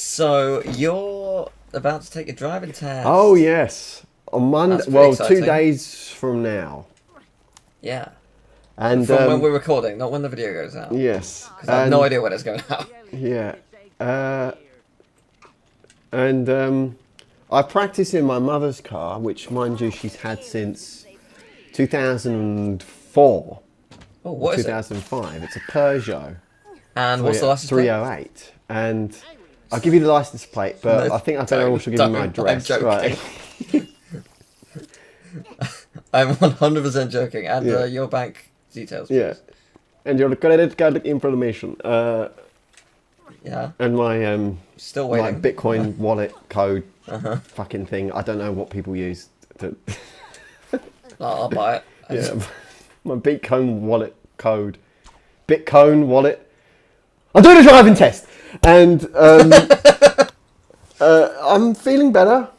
So you're about to take a driving test. Oh yes, on Monday. That's pretty Well, exciting. 2 days from now. Yeah. And From when we're recording, not when the video goes out. yes, Because I have no idea when it's going out. Yeah, I practice in my mother's car, which, mind you, she's had since 2004. Oh, what is it? 2005. It's a Peugeot. And what's the license plate? 308. And I'll give you the license plate, but No, I think I better also give you my address. I'm joking. Right. I'm 100% joking. And Yeah. your bank details, please. Yeah. And your credit card information. Yeah. And my Still my waiting. Bitcoin wallet code fucking thing. I don't know what people use to. I'll buy it. Yeah. My Bitcoin wallet code. Bitcoin wallet. I'm doing a driving test, and I'm feeling better.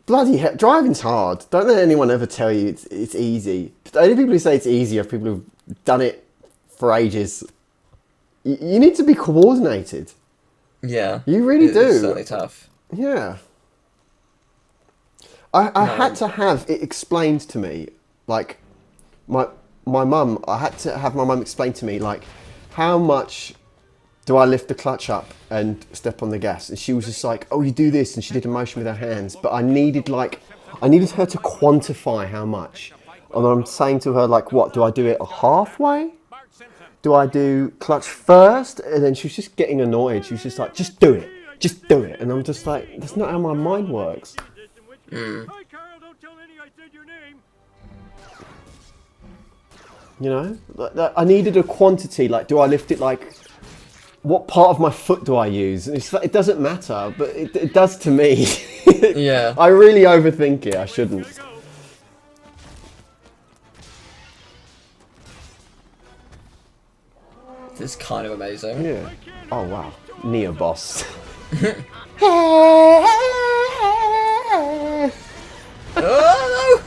Bloody hell, driving's hard. Don't let anyone ever tell you it's easy. The only people who say it's easy are people who've done it for ages. You need to be coordinated. Yeah. You really do. It's certainly tough. Yeah. I had to have it explained to me, like, my mum, I had to have my mum explain to me, like, how much do I lift the clutch up and step on the gas? And she was just like, oh, you do this, and she did a motion with her hands, but I needed her to quantify how much. And I'm saying to her, like, what, do I do it halfway? Do I do clutch first? And then she was just getting annoyed. She was just like, just do it. Just do it. And I'm just like, that's not how my mind works. Mm. You know? I needed a quantity. Like, do I lift it, like, what part of my foot do I use? And it's like, it doesn't matter, but it does to me. Yeah. I really overthink it. I shouldn't. This is kind of amazing. Yeah. Oh, wow. Neo boss. Oh, no!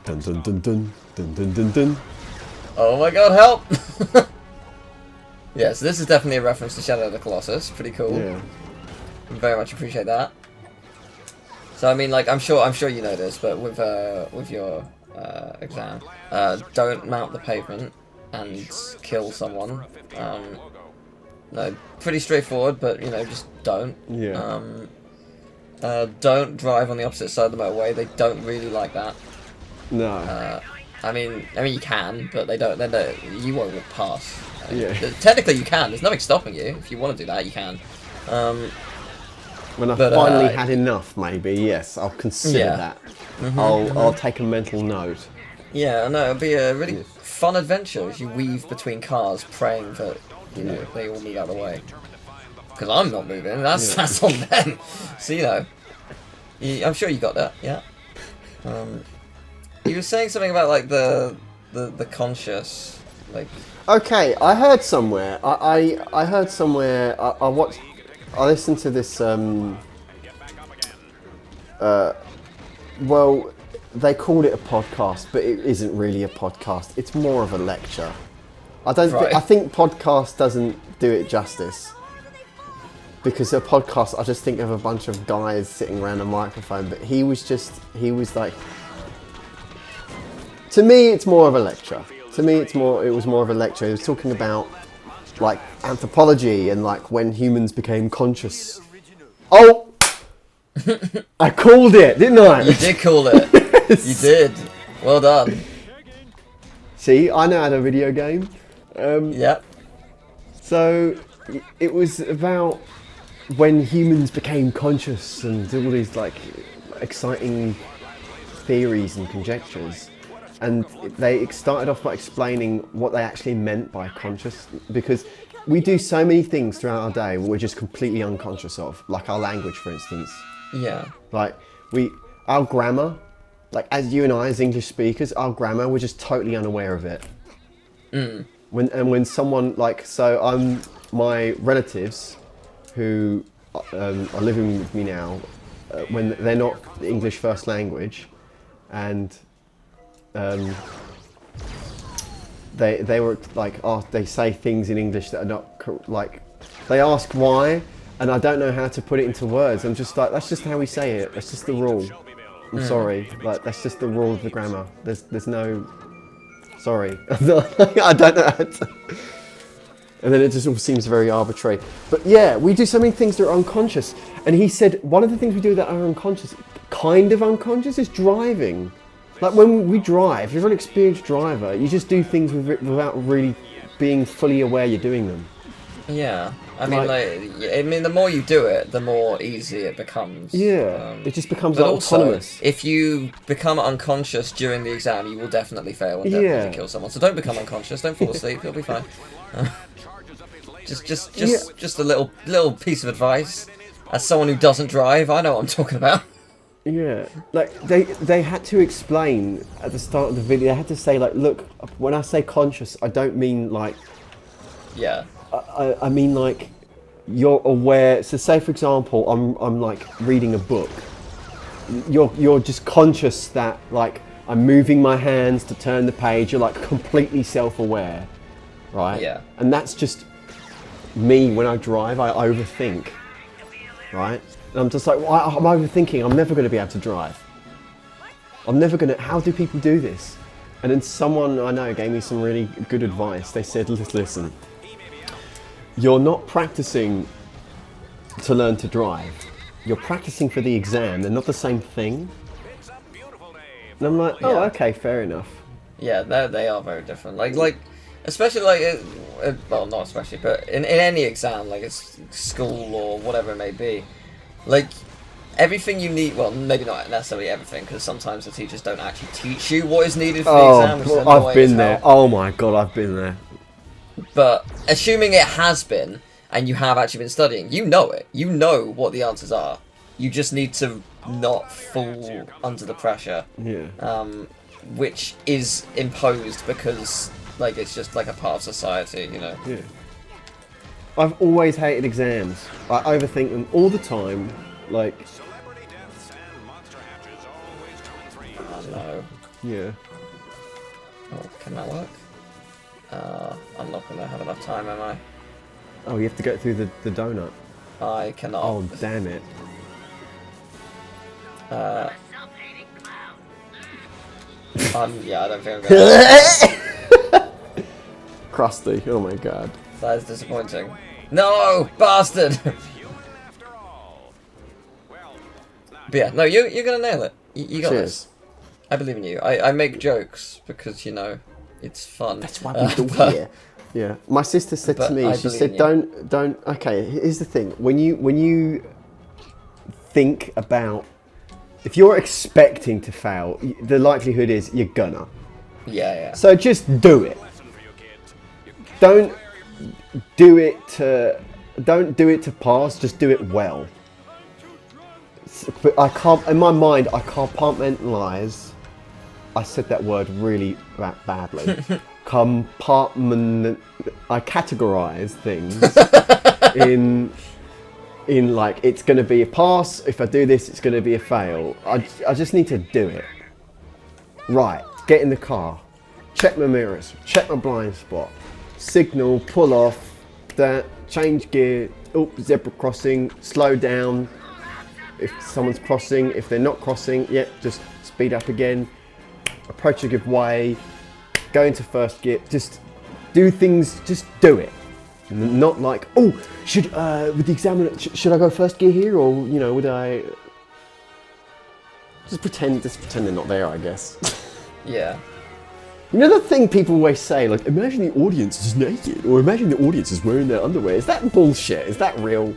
Dun dun dun dun dun dun dun dun. Oh my god, help! Yeah, so this is definitely a reference to Shadow of the Colossus. Pretty cool. Yeah. Very much appreciate that. So I mean, like, I'm sure you know this, but with your exam, don't mount the pavement and kill someone. No, pretty straightforward, but you know, just don't. Yeah. Don't drive on the opposite side of the motorway. They don't really like that. No. I mean, you can, but they don't. You won't walk past. Yeah. Technically, you can. There's nothing stopping you. If you want to do that, you can. When I've finally had enough, maybe, yes, I'll consider Yeah. that. I'll take a mental note. Yeah, no, it'll be a really fun adventure as you weave between cars, praying that they all move out of the way. Because I'm not moving. That's on them. So I'm sure you got that. Yeah. You were saying something about like the conscious, like. Okay, I heard somewhere. I heard somewhere. I listened to this. Well, they called it a podcast, but it isn't really a podcast. It's more of a lecture. I think podcast doesn't do it justice. Because a podcast, I just think of a bunch of guys sitting around a microphone. But he was like. To me, it's more of a lecture. To me, it was more of a lecture. He was talking about, like, anthropology and, like, when humans became conscious. Oh! I called it, didn't I? You did call it. Yes. You did. Well done. See, I know how to video game. Yep. So, it was about when humans became conscious and all these, like, exciting theories and conjectures. And they started off by explaining what they actually meant by conscious, because we do so many things throughout our day we're just completely unconscious of, like our language, for instance. Yeah. Like our grammar, like as you and I as English speakers, our grammar, we're just totally unaware of it. Mm. When someone my relatives who are living with me now, when they're not English first language, and they were like, they say things in English that are not like They ask why, and I don't know how to put it into words. I'm just like, that's just how we say it. That's just the rule. I'm sorry, like that's just the rule of the grammar. There's no, sorry. I don't know how to. And then it just all seems very arbitrary. But yeah, we do so many things that are unconscious. And he said one of the things we do that are unconscious, kind of unconscious, is driving. Like when we drive, if you're an experienced driver, you just do things without really being fully aware you're doing them. Yeah, I mean, the more you do it, the more easy it becomes. Yeah, it just becomes but like also, autonomous. if you become unconscious during the exam, you will definitely fail and definitely kill someone. So don't become unconscious. Don't fall asleep. You'll be fine. Just a little piece of advice. As someone who doesn't drive, I know what I'm talking about. Yeah, like they had to explain at the start of the video. They had to say like, look, when I say conscious, I don't mean like. Yeah. I mean like, you're aware. So say for example, I'm like reading a book. You're just conscious that like I'm moving my hands to turn the page. You're like completely self-aware, right? Yeah. And that's just me when I drive. I overthink, right? And I'm just like, well, I'm overthinking. I'm never going to be able to drive. I'm never going to. How do people do this? And then someone I know gave me some really good advice. They said, listen, you're not practicing to learn to drive. You're practicing for the exam. They're not the same thing. And I'm like, oh, okay, fair enough. Yeah, they are very different. Like, especially like, well, not especially, but in any exam, like it's school or whatever it may be, like everything you need. Well, maybe not necessarily everything, because sometimes the teachers don't actually teach you what is needed for the exam. Which is annoying I've been there. Oh my god, I've been there. But assuming it has been, and you have actually been studying, you know it. You know what the answers are. You just need to not fall under the pressure. Yeah. Which is imposed because, like, it's just like a part of society, you know. Yeah. I've always hated exams. I overthink them all the time. Like. Oh no. Yeah. Oh, can that work? I'm not gonna have enough time, am I? Oh, you have to go through the donut. I cannot. Oh, damn it. Yeah, I don't think I'm going. Crusty. Oh my god. That is disappointing. No, bastard! But yeah, no, you're gonna nail it. You got this. I believe in you. I make jokes because, you know, it's fun. That's why we do here. Yeah. My sister said to me, she said, don't. Okay, here's the thing. When you think about, if you're expecting to fail, the likelihood is you're gonna. Yeah. So just do it. Don't do it to pass. Just do it well. But I can't. In my mind, I compartmentalize. I said that word really badly. I categorize things in like, it's going to be a pass. If I do this, it's going to be a fail. I just need to do it. Right. Get in the car. Check my mirrors. Check my blind spot. Signal. Pull off. Change gear. Oh, zebra crossing. Slow down. If someone's crossing. If they're not crossing, just speed up again. Approach a give way, go into first gear, just do things, just do it. Not like, oh, with the examiner, should I go first gear here, or, you know, would I... Just pretend they're not there, I guess. Yeah. You know the thing people always say, like, imagine the audience is naked, or imagine the audience is wearing their underwear. Is that bullshit? Is that real?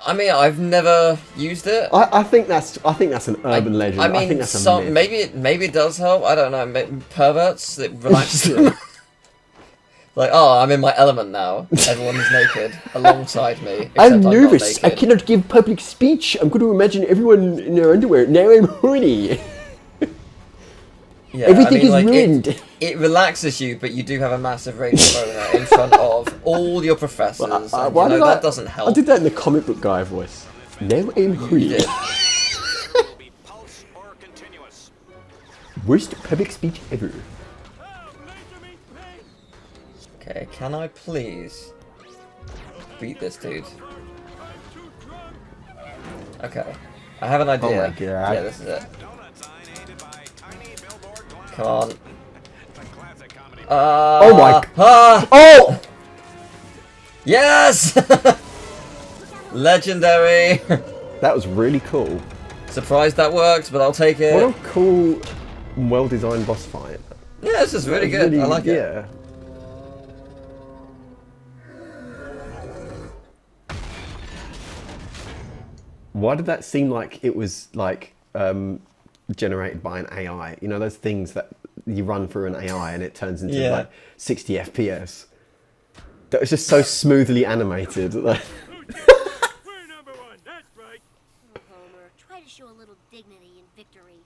I mean, I've never used it. I think that's an urban legend. I mean, I think that's a myth. maybe it does help. I don't know. Perverts, it relaxes them. Like, oh, I'm in my element now. Everyone's naked alongside me. I'm nervous. I cannot give public speech. I'm going to imagine everyone in their underwear. Now I'm horny. Yeah, everything is ruined. It relaxes you, but you do have a massive rage boner in front of all your professors. That doesn't help. I did that in the comic book guy voice. Now I'm horny. Worst public speech ever. Okay, can I please beat this dude. Okay. I have an idea. Oh my God. Yeah, this is it. Come on. Oh my... Oh! Yes! Legendary! That was really cool. Surprised that worked, but I'll take it. What a cool, well-designed boss fight. Yeah, this is really good. I like it. Yeah. Why did that seem like it was like generated by an AI? You know, those things that you run through an AI and it turns into like 60 FPS. That was just so smoothly animated. We're number one, that's right. Oh, Homer, try to show a little dignity in victory.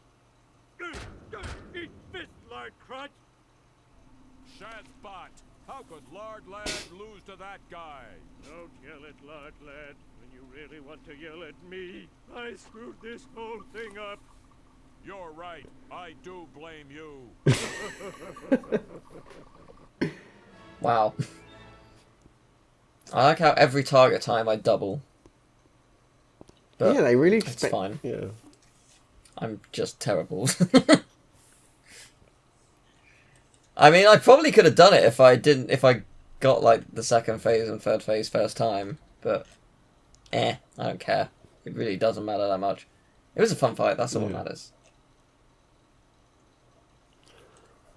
Eat this, Lard Crunch. Shazbot, how could Lard Lad lose to that guy? Don't yell at Lard Lad when you really want to yell at me. I screwed this whole thing up. You're right, I do blame you. Wow. I like how every target time I double. But yeah, they really it's expect... fine. Yeah. I'm just terrible. I mean, I probably could have done it if I got like the second phase and third phase first time, but I don't care. It really doesn't matter that much. It was a fun fight, that's all that matters.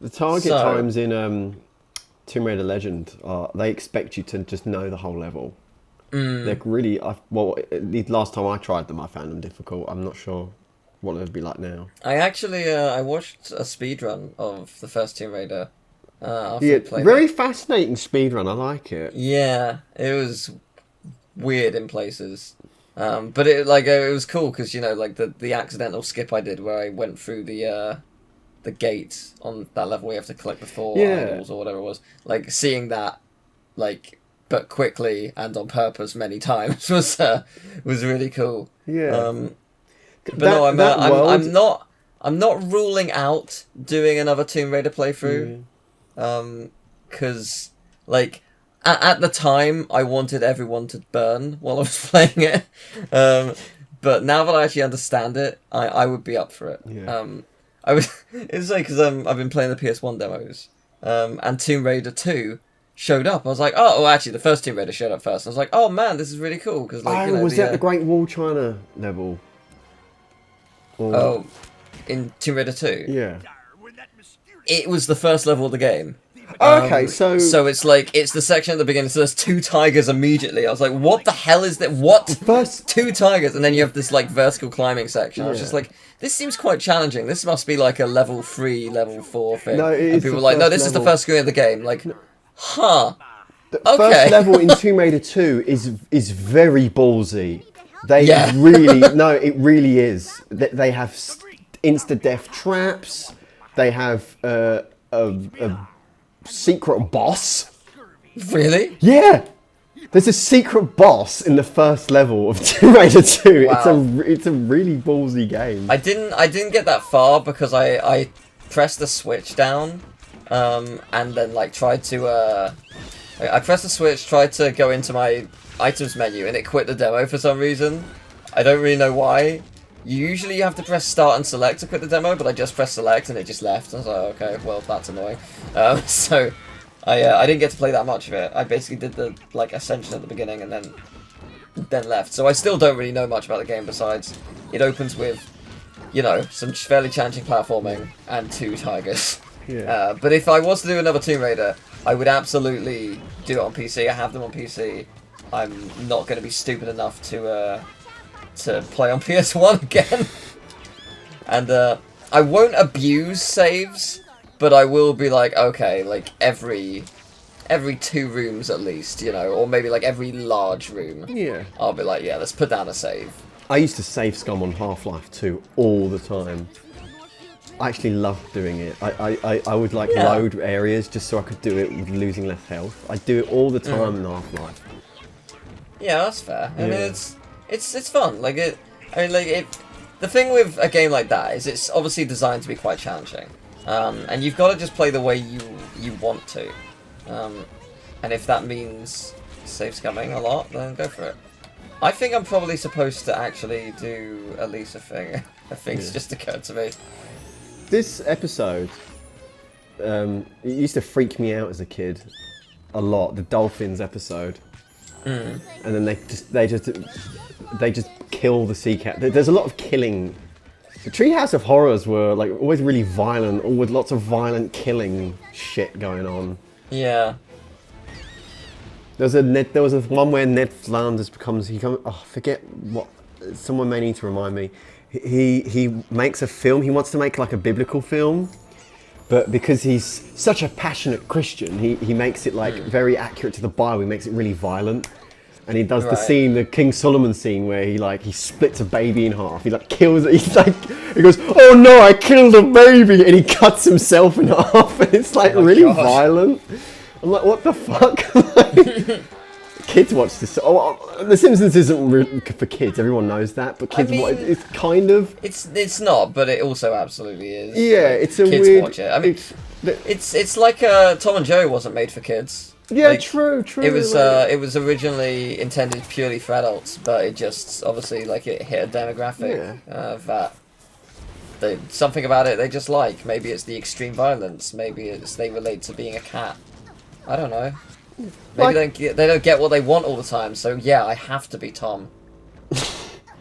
The target times in Tomb Raider Legend they expect you to just know the whole level. They're really the last time I tried them, I found them difficult. I'm not sure what it would be like now. I actually I watched a speedrun of the first Tomb Raider. After Yeah, I played very it. fascinating speedrun. I like it. Yeah, it was weird in places, but it was cool because you know like the accidental skip I did where I went through the gate on that level where you have to collect the 4 idols or whatever it was. Like seeing that, like but quickly and on purpose many times was really cool. Yeah. But no, I'm not ruling out doing another Tomb Raider playthrough. Because like at the time I wanted everyone to burn while I was playing it. But now that I actually understand it, I would be up for it. Yeah. It's like because I've been playing the PS1 demos, and Tomb Raider 2 showed up. I was like, oh, actually, the first Tomb Raider showed up first. I was like, oh man, this is really cool because like was that the Great Wall China level? Or... in Tomb Raider 2, Yeah. it was the first level of the game. Okay, so it's like it's the section at the beginning. So there's 2 tigers immediately. I was like, what the hell is that? What? first 2 tigers, and then you have this like vertical climbing section. I was Yeah. just like, this seems quite challenging. This must be like a level 3, level 4 thing. No, it and is people the were like, no, first this is the level. first screen of the game. Like, huh? the okay. first level in Tomb Raider 2 is very ballsy. They Yeah. really it really is. They have insta-death traps. They have a secret boss. Really? Yeah, there's a secret boss in the first level of Tomb Raider 2. Wow. It's a really ballsy game. I didn't get that far because I pressed the switch down, and then like tried to I pressed the switch, tried to go into my items menu, and it quit the demo for some reason. I don't really know why. Usually you have to press start and select to quit the demo, but I just pressed select and it just left. I was like, okay, well that's annoying. So I didn't get to play that much of it. I basically did the like ascension at the beginning and then left. So I still don't really know much about the game besides it opens with, you know, some fairly challenging platforming and 2 tigers. Yeah. But if I was to do another Tomb Raider, I would absolutely do it on PC. I have them on PC. I'm not going to be stupid enough to play on PS1 again. And I won't abuse saves, but I will be like, okay, like every 2 rooms at least, you know, or maybe like every large room. Yeah. I'll be like, yeah, let's put down a save. I used to save scum on Half-Life 2 all the time. I actually loved doing it. I would like load areas just so I could do it with losing less health. I do it all the time in Half-Life. Yeah, that's fair. I mean, Yeah. it's fun. Like it. I mean, like it. The thing with a game like that is it's obviously designed to be quite challenging, and you've got to just play the way you want to, and if that means saves coming a lot, then go for it. I think I'm probably supposed to actually do at least a thing. A thing's just occurred to me. This episode, it used to freak me out as a kid a lot. The dolphins episode, and then they just kill the sea cat. There's a lot of killing. The Treehouse of Horrors were like always really violent, or with lots of violent killing shit going on. Yeah. There was a one where Ned Flanders I forget what. Someone may need to remind me. He makes a film. He wants to make like a biblical film, but because he's such a passionate Christian, he makes it like very accurate to the Bible. He makes it really violent, and he does the scene, the King Solomon scene, where he splits a baby in half. He like kills it. He goes, "Oh no, I killed a baby," and he cuts himself in half, and it's like really violent. I'm like, what the fuck? Kids watch this. Oh, The Simpsons isn't really for kids. Everyone knows that, but kids watch it. It's kind of. It's not, but it also absolutely is. Yeah, like, it's a kids weird. Watch it. I mean, it's like Tom and Jerry wasn't made for kids. Yeah, like, true. It was originally intended purely for adults, but it just obviously like it hit a demographic that something about it they just like. Maybe it's the extreme violence. Maybe it's they relate to being a cat. I don't know. Maybe they don't get what they want all the time, so yeah, I have to be Tom.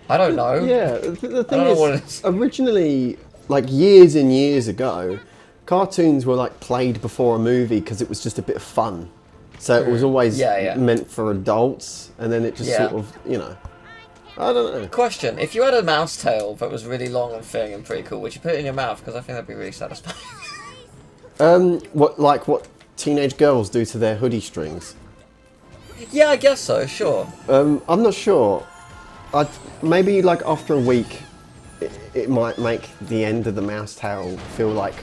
I don't know. Yeah, the thing is, originally, like years and years ago, cartoons were like played before a movie because it was just a bit of fun. So it was always meant for adults, and then it just sort of, I don't know. Question: if you had a mouse tail that was really long and thin and pretty cool, would you put it in your mouth? Because I think that'd be really satisfying. What teenage girls do to their hoodie strings? Yeah, I guess so. Sure. I'm not sure. Maybe like after a week, it might make the end of the mouse tail feel like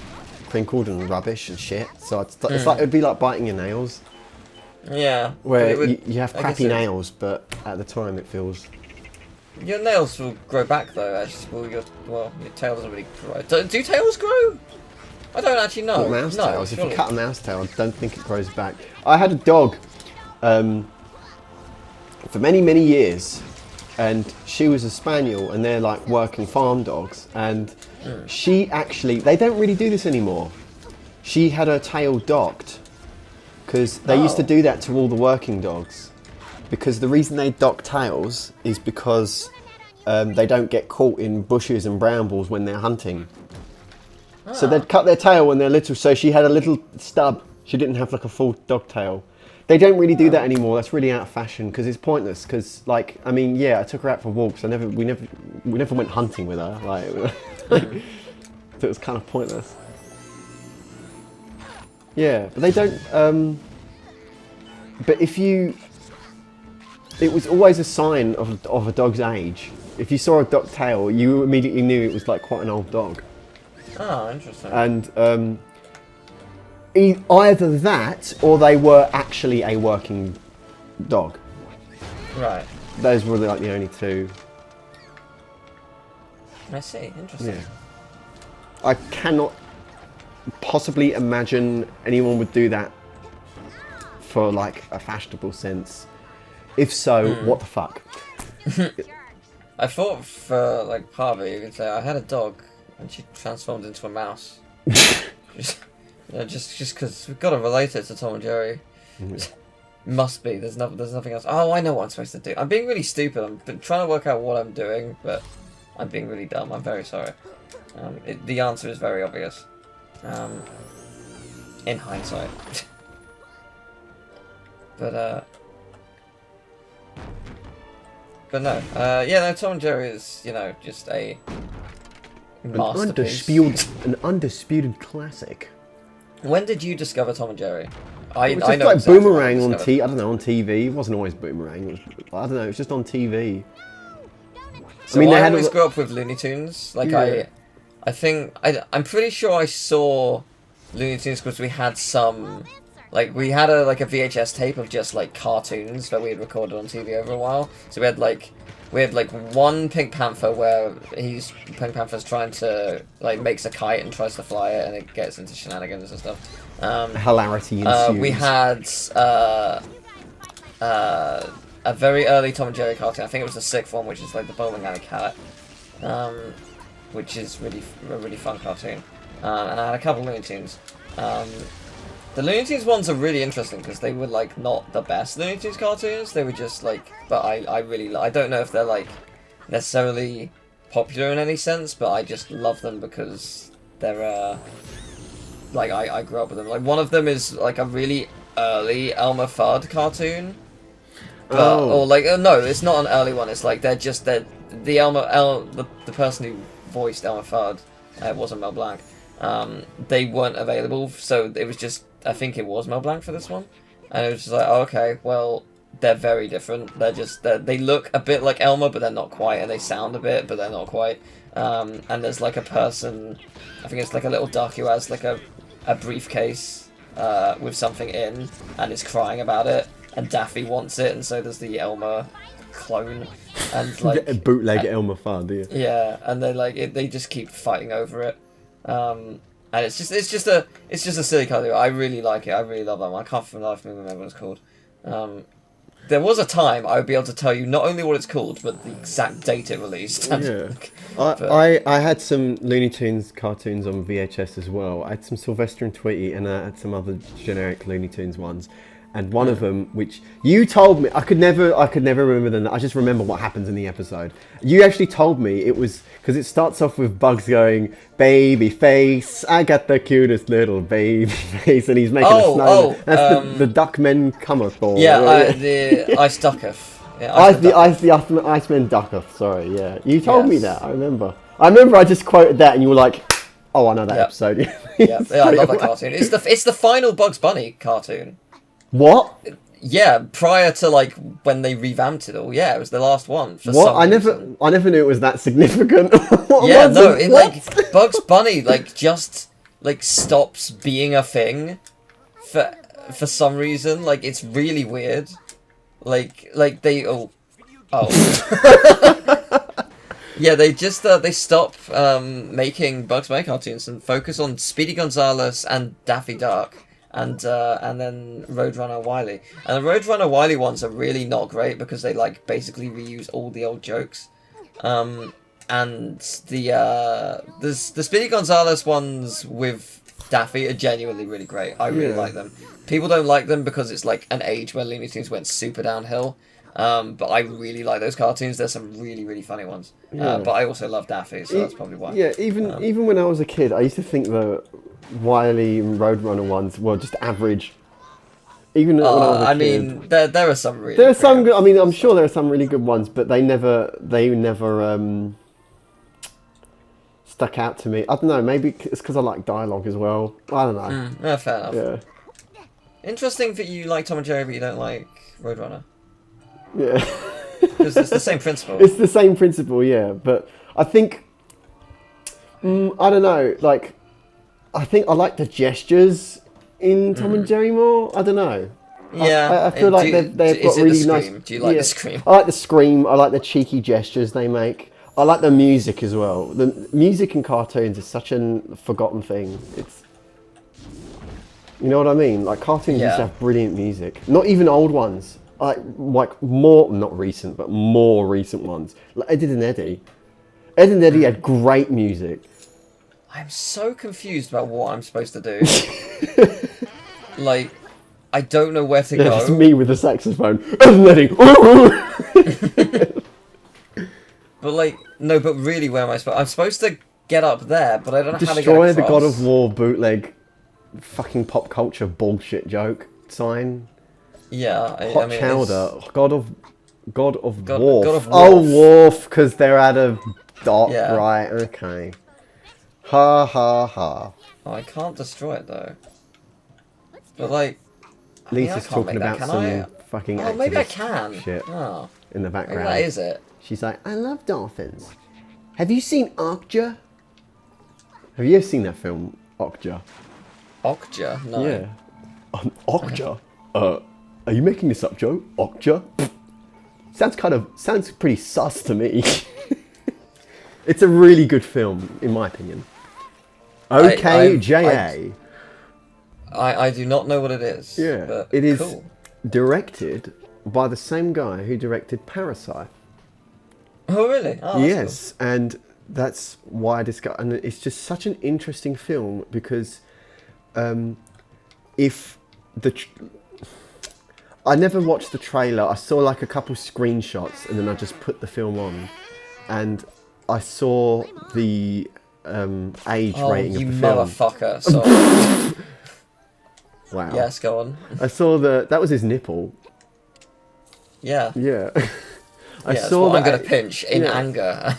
crinkled and rubbish and shit. So it's like it'd be like biting your nails. Yeah. Where you have crappy nails, but at the time it feels. Your nails will grow back though. Actually, your tail doesn't really grow. Do tails grow? I don't actually know. What, mouse tails? If you cut a mouse tail, I don't think it grows back. I had a dog for many, many years, and she was a spaniel, and they're like working farm dogs, and she actually, they don't really do this anymore. She had her tail docked, because they used to do that to all the working dogs. Because the reason they dock tails is because they don't get caught in bushes and brambles when they're hunting. So they'd cut their tail when they're little, so she had a little stub. She didn't have like a full dog tail. They don't really do that anymore. That's really out of fashion because it's pointless. Because like, I mean, yeah, I took her out for walks. We never went hunting with her. Like, so it was kind of pointless. Yeah, but they don't. But if you, it was always a sign of a dog's age. If you saw a dog tail, you immediately knew it was like quite an old dog. Oh, interesting. And either that, or they were actually a working dog. Right. Those were like the only two. I see. Interesting. Yeah. I cannot possibly imagine anyone would do that for like a fashionable sense. If so, what the fuck? I thought for like part of it, you could say I had a dog and she transformed into a mouse. just because we've got to relate it to Tom and Jerry. Must be. There's nothing else. Oh, I know what I'm supposed to do. I'm being really stupid. I've been trying to work out what I'm doing, but I'm being really dumb. I'm very sorry. The answer is very obvious. In hindsight. But no. Tom and Jerry is, just a masterpiece. An undisputed classic. When did you discover Tom and Jerry? It was just know like exactly Boomerang on TV. I don't know, on TV. It wasn't always Boomerang. I don't know. It was just on TV. So I always grew up with Looney Tunes. Like I think I'm pretty sure I saw Looney Tunes because we had some. Like, we had a VHS tape of just, like, cartoons that we had recorded on TV over a while. So we had one Pink Panther where Pink Panther's trying to, like, makes a kite and tries to fly it and it gets into shenanigans and stuff. Hilarity ensues. We had, a very early Tom and Jerry cartoon. I think it was the sixth one, which is like the bowling alley cat, which is a really fun cartoon. And I had a couple Looney Tunes. The Looney Tunes ones are really interesting because they were like not the best Looney Tunes cartoons. They were just like, but I don't know if they're like necessarily popular in any sense, but I just love them because they're like I grew up with them. Like one of them is like a really early Elmer Fudd cartoon. But, or like no, it's not an early one. It's like the person who voiced Elmer Fudd, it wasn't Mel Blanc. They weren't available, so it was just, I think it was Mel Blanc for this one, and it was just like, oh, okay, well, they're very different. They look a bit like Elmer, but they're not quite, and they sound a bit, but they're not quite. And there's like a person, I think it's like a little duck who has like a briefcase with something in, and is crying about it, and Daffy wants it, and so does the Elmer clone, and like a bootleg Elmer Fudd. Yeah, and they just keep fighting over it. And it's just a silly cartoon. I really like it. I really love that one. I can't for the life of me remember what it's called. There was a time I would be able to tell you not only what it's called, but the exact date it released. Yeah. I had some Looney Tunes cartoons on VHS as well. I had some Sylvester and Tweety, and I had some other generic Looney Tunes ones. And one of them, which you told me, I could never remember them. I just remember what happens in the episode. You actually told me it was, because it starts off with Bugs going, "Baby face, I got the cutest little baby face," and he's making a snowman. That's the Duckmen Cometh. Yeah, the Ice Ducketh. Yeah, the Iceman Ducketh. Sorry, yeah. You told me that. I remember. I just quoted that, and you were like, "Oh, I know that episode." Yeah, I love that cartoon. It's the final Bugs Bunny cartoon. What? Yeah, prior to like when they revamped it all. Yeah, it was the last one. What? I never knew it was that significant. Like Bugs Bunny like just like stops being a thing for some reason. Like it's really weird. Like they yeah, they just they stop making Bugs Bunny cartoons and focus on Speedy Gonzales and Daffy Duck. And then Roadrunner Wily. And the Roadrunner Wily ones are really not great because they like basically reuse all the old jokes. And the Speedy Gonzales ones with Daffy are genuinely really great. I really like them. People don't like them because it's like an age where Looney Tunes went super downhill. But I really like those cartoons. There's some really, really funny ones. But I also love Daffy, so that's probably why. Yeah, even when I was a kid, I used to think the Wily and Roadrunner ones were just average. Even when I was a kid. mean, there are some really. There are some good. I mean, I'm sure there are some really good ones, but they never stuck out to me. I don't know. Maybe it's because I like dialogue as well. I don't know. No, fair enough. Yeah. Interesting that you like Tom and Jerry, but you don't like Roadrunner. Yeah. Because it's the same principle. It's the same principle, yeah. But I think I don't know. Like, I think I like the gestures in Tom and Jerry more. I don't know. Yeah, I feel like they've got really nice. Do you like the scream? I like the scream. I like the cheeky gestures they make. I like the music as well. The music in cartoons is such a forgotten thing. It's, you know what I mean? Like cartoons used to have brilliant music. Not even old ones. Like more, not recent, but more recent ones. Like Ed and Eddie. Ed and Eddie had great music. I'm so confused about what I'm supposed to do. Like, I don't know where to go. It's me with the saxophone. Ed and Eddie. But like, no, but really, where am I supposed? I'm supposed to get up there, but I don't know how to get Destroy across. the God of War bootleg, fucking pop culture bullshit joke sign. Yeah, Hot I mean, Chowder, God of Wharf. God of Oh, Wharf. Wharf, because they're at a dot, Yeah. right? Okay. Ha ha ha. Oh, I can't destroy it though. But like, I Lisa's can't talking make that, about can some I? fucking Oh, maybe I activist can. shit Oh, in the maybe background. that is it. She's like, I love dolphins. Have you seen Okja? Have you ever seen that film, Okja? Okja? No. Yeah. Okja? Are you making this up, Joe? Okja? Sounds pretty sus to me. It's a really good film, in my opinion. Okay, I do not know what it is. Yeah, but it is cool. directed by the same guy who directed Parasite. Oh, really? Oh, that's Yes, and that's why I discovered, and it's just such an interesting film because if the I never watched the trailer. I saw like a couple screenshots, and then I just put the film on, and I saw the age cool. Oh, rating you of the film. motherfucker. Sorry. Wow. Yes, go on. I saw that was his nipple. Yeah. Yeah. I saw I'm going to pinch in yeah. anger.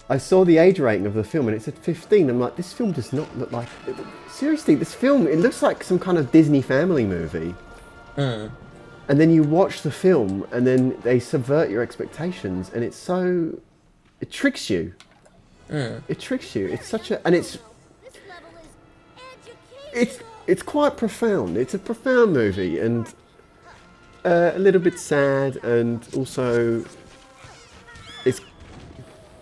I saw the age rating of the film and it said 15. I'm like, this film does not look like... Seriously, this film, it looks like some kind of Disney family movie. Mm. And then you watch the film and then they subvert your expectations and it's so... It tricks you. Mm. It tricks you. It's such a... And it's quite profound. It's a profound movie and a little bit sad and also...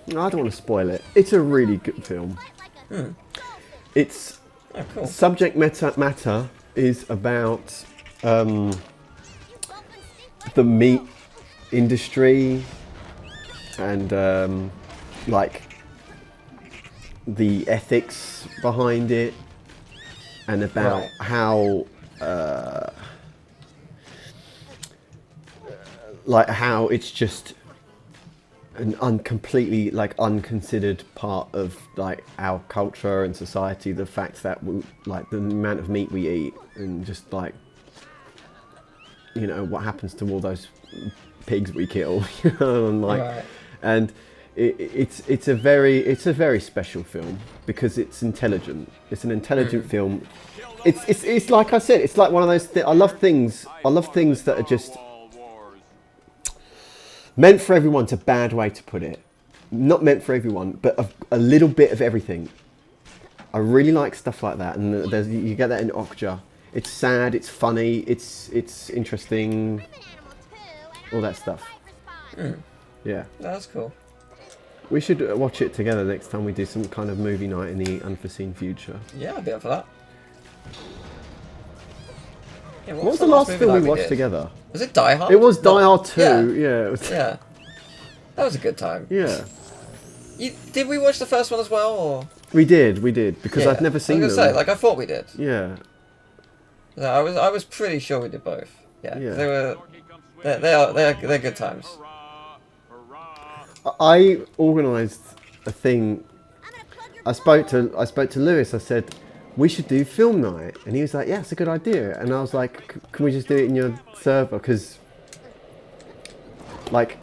I don't want to spoil it. It's a really good film. Mm. It's cool. Subject matter is about the meat industry and like the ethics behind it and about how like how it's just an completely like unconsidered part of like our culture and society, the fact that we, like the amount of meat we eat and just like, you know, what happens to all those pigs we kill, you know, and like and it's a very special film because it's intelligent. It's an intelligent film. It's like I said, it's like one of those I love things that are just meant for everyone's a bad way to put it. Not meant for everyone, but a little bit of everything. I really like stuff like that, and you get that in Okja. It's sad, it's funny, it's interesting, all that stuff. Mm. Yeah. That's cool. We should watch it together next time we do some kind of movie night in the unforeseen future. Yeah, I'd be up for that. Yeah, what was the last film we watched together? Was it Die Hard? It was Die Hard 2, yeah. Yeah. That was a good time. Yeah. Did we watch the first one as well, or...? We did, because I'd never seen them. I was going to say, like, I thought we did. Yeah. I was pretty sure we did both. Yeah. They're good times. I organised a thing. I spoke to Lewis. I said, we should do film night, and he was like, yeah, it's a good idea. And I was like, can we just do it in your server? Because, like,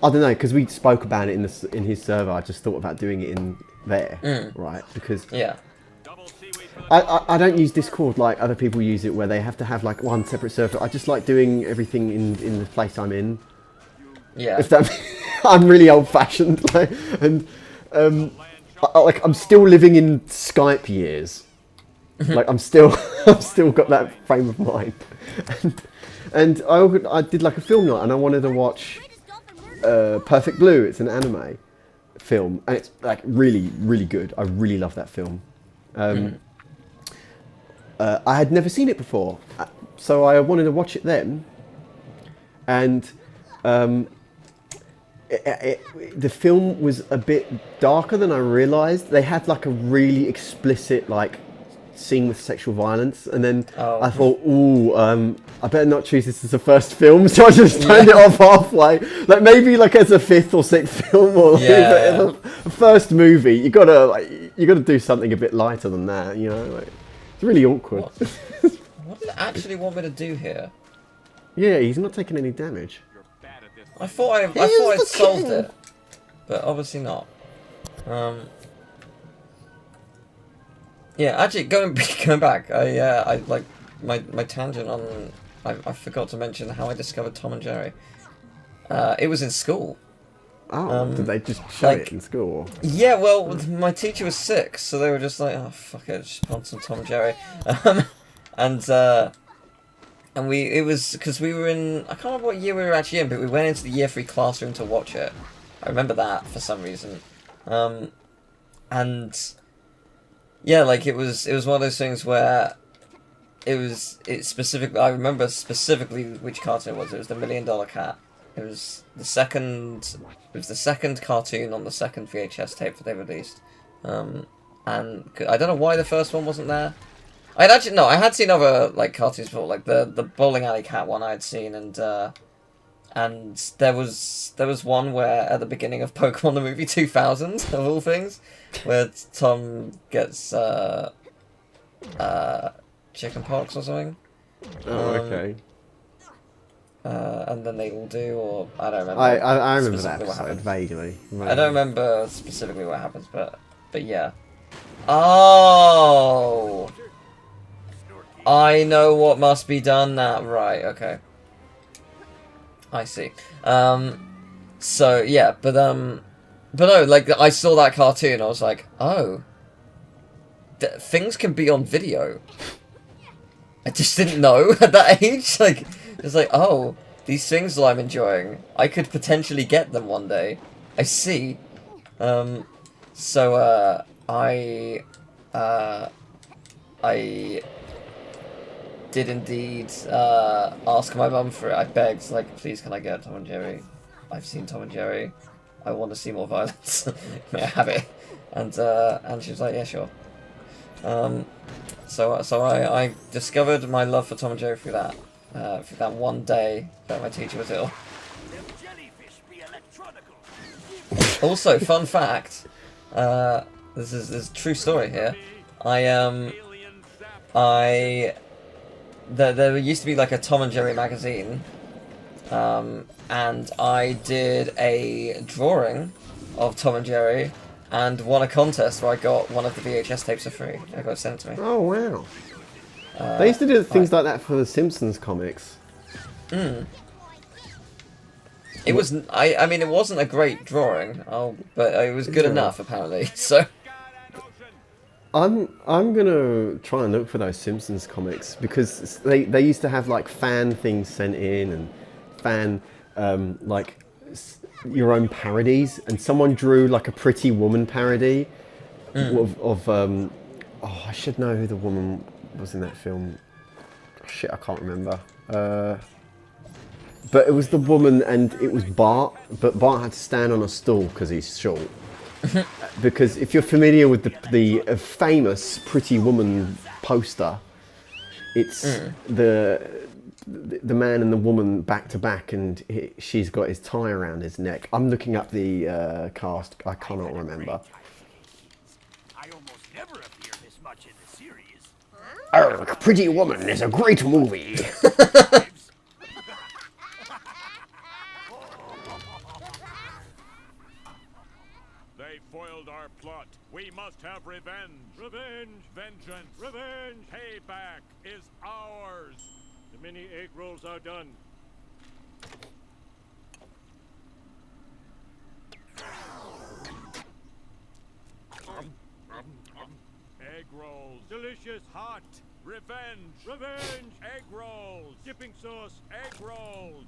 I don't know, because we spoke about it in his server. I just thought about doing it in there, right? Because I don't use Discord like other people use it, where they have to have like one separate server. I just like doing everything in the place I'm in. Yeah. If that, I'm really old-fashioned, like, and I'm still living in Skype years. Like I've still got that frame of mind, and I did like a film night, and I wanted to watch Perfect Blue. It's an anime film, and it's like really, really good. I really love that film. I had never seen it before, so I wanted to watch it then, and the film was a bit darker than I realised. They had like a really explicit like scene with sexual violence, and then I thought, I better not choose this as a first film, so I just turned it off halfway. Like maybe like as a fifth or sixth film, or a first movie, you gotta do something a bit lighter than that, you know. Like, it's really awkward. What did it actually want me to do here? Yeah, he's not taking any damage. I thought I'd solved it, but obviously not. Yeah, actually, going back, I like my tangent on. I forgot to mention how I discovered Tom and Jerry. It was in school. Oh, did they just show it in school? Yeah, well, my teacher was sick, so they were just like, oh fuck it, just put on some Tom and Jerry, and it was because we were in, I can't remember what year we were actually in, but we went into the year 3 classroom to watch it. I remember that for some reason, and yeah, like it was one of those things where specifically. I remember specifically which cartoon it was. It was the $1 Million Cat. It was the second. It was the second cartoon on the second VHS tape that they released. And I don't know why the first one wasn't there. I had seen other like cartoons before, like the bowling alley cat one I had seen, and there was one where at the beginning of Pokemon the movie 2000 of all things, where Tom gets chicken pox or something. Oh, okay. And then they all do, or I don't remember. I remember that specifically what episode happens. vaguely. I don't remember specifically what happens, but yeah. Oh, I know what must be done now. Right, okay. I see. So yeah, but no, like I saw that cartoon, I was like, oh, things can be on video. I just didn't know at that age. Like, it's like, oh, these things that I'm enjoying, I could potentially get them one day. I see. So I did indeed ask my mum for it. I begged, like, please can I get Tom and Jerry? I've seen Tom and Jerry. I want to see more violence. May I have it? And she was like, yeah, sure. So I discovered my love for Tom and Jerry through that one day that my teacher was ill. Also, fun fact, this is a true story here. There used to be like a Tom and Jerry magazine, and I did a drawing of Tom and Jerry and won a contest where I got one of the VHS tapes for free. I got it sent to me. Oh wow! They used to do things like that for the Simpsons comics. It was. I mean, it wasn't a great drawing. But it was good enough apparently. So. I'm gonna try and look for those Simpsons comics because they used to have like fan things sent in and fan like your own parodies, and someone drew like a Pretty Woman parody of oh, I should know who the woman was in that film. Oh, shit, I can't remember. But it was the woman, and it was Bart, but Bart had to stand on a stool because he's short. Because if you're familiar with the famous Pretty Woman poster, it's the man and the woman back to back, and she's got his tie around his neck. I'm looking up the cast. I cannot remember. I almost never appear this much in the series. Arrgh, Pretty Woman is a great movie. They foiled our plot. We must have revenge. Revenge! Vengeance. Revenge! Payback is ours. The mini egg rolls are done. Egg rolls. Delicious! Hot. Revenge. Revenge! Egg rolls. Dipping sauce! Egg rolls.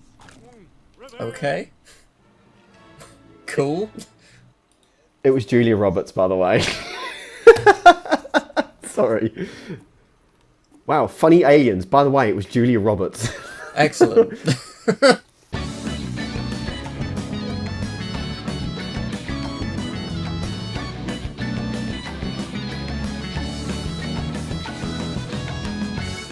Revenge! Okay. Cool. It was Julia Roberts, by the way. Sorry. Wow, funny aliens. By the way, it was Julia Roberts. Excellent.